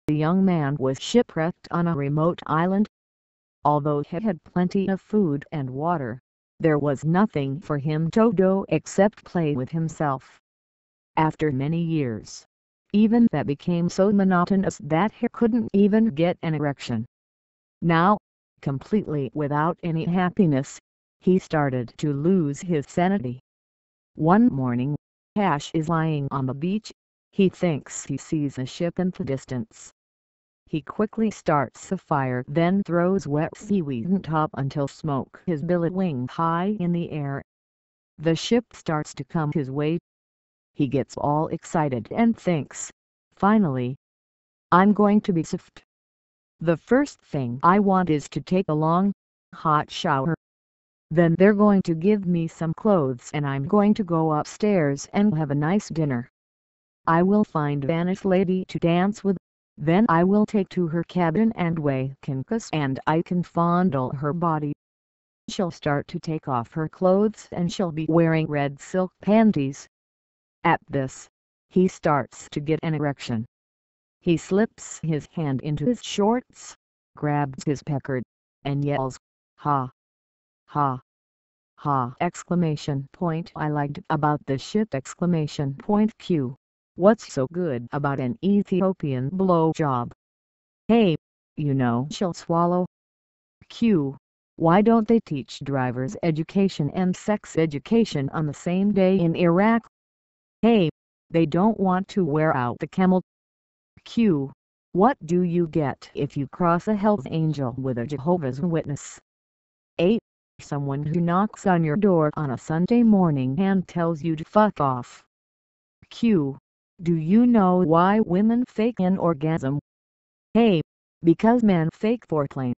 The young man was shipwrecked on a remote island. Although he had plenty of food and water, there was nothing for him to do except play with himself. After many years, even that became so monotonous that he couldn't even get an erection. Now, completely without any happiness, he started to lose his sanity. One morning, Cash is lying on the beach. He thinks he sees a ship in the distance. He quickly starts a fire, then throws wet seaweed on top until smoke is billowing high in the air. The ship starts to come his way. He gets all excited and thinks, finally, I'm going to be saved. The first thing I want is to take a long, hot shower. Then they're going to give me some clothes and I'm going to go upstairs and have a nice dinner. I will find a nice lady to dance with. Then I will take to her cabin and wake and kiss and I can fondle her body. She'll start to take off her clothes and she'll be wearing red silk panties. At this, he starts to get an erection. He slips his hand into his shorts, grabs his pecker, and yells, "Ha! Ha! Ha!" I liked about the ship! Q. What's so good about an Ethiopian blowjob? Hey, you know she'll swallow. Q. Why don't they teach drivers education and sex education on the same day in Iraq? Hey, they don't want to wear out the camel. Q. What do you get if you cross a Hell's Angel with a Jehovah's Witness? A. Someone who knocks on your door on a Sunday morning and tells you to fuck off. Q. Do you know why women fake an orgasm? A. Because men fake foreplay.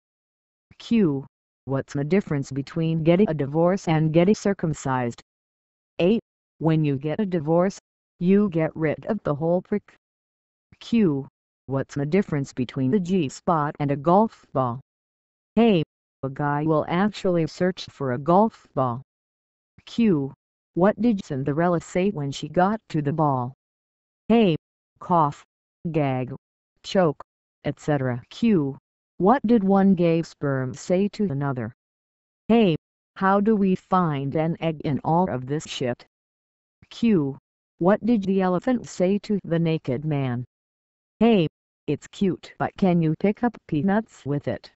Q. What's the difference between getting a divorce and getting circumcised? A. When you get a divorce, you get rid of the whole prick. Q. What's the difference between the G-spot and a golf ball? A. A guy will actually search for a golf ball. Q. What did Cinderella say when she got to the ball? A. Cough, gag, choke, etc. Q. What did one gay sperm say to another? A. How do we find an egg in all of this shit? Q. What did the elephant say to the naked man? A. It's cute, but can you pick up peanuts with it?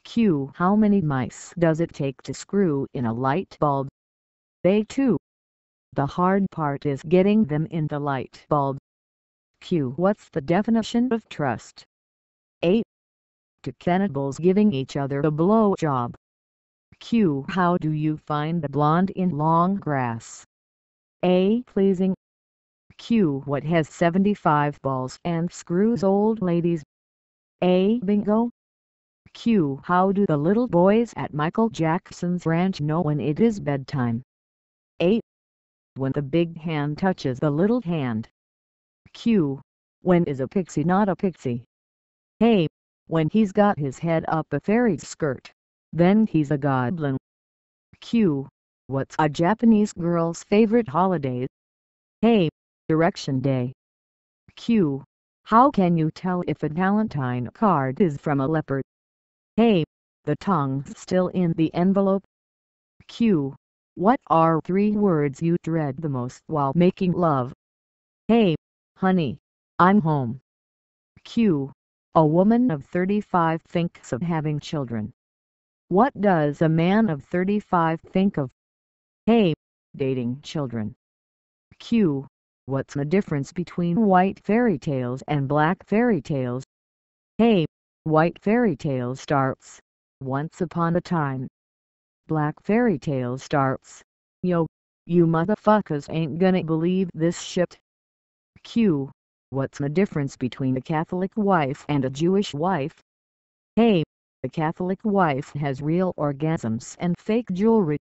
Q. How many mice does it take to screw in a light bulb? A. 2. The hard part is getting them in the light bulb. Q. What's the definition of trust? A. Two cannibals giving each other a blowjob. Q. How do you find a blonde in long grass? A. Pleasing. Q. What has 75 balls and screws old ladies? A. Bingo. Q. How do the little boys at Michael Jackson's ranch know when it is bedtime? A. When the big hand touches the little hand. Q. When is a pixie not a pixie? A. When he's got his head up a fairy's skirt, then he's a goblin. Q. What's a Japanese girl's favorite holiday? A. Direction Day. Q. How can you tell if a Valentine card is from a leopard? A. The tongue's still in the envelope. Q. What are 3 words you dread the most while making love? A. Honey, I'm home. Q. A woman of 35 thinks of having children. What does a man of 35 think of? A. Dating children. Q. What's the difference between white fairy tales and black fairy tales? A. White fairy tale starts, once upon a time. Black fairy tale starts, yo, you motherfuckers ain't gonna believe this shit. Q. What's the difference between a Catholic wife and a Jewish wife? A. The Catholic wife has real orgasms and fake jewelry.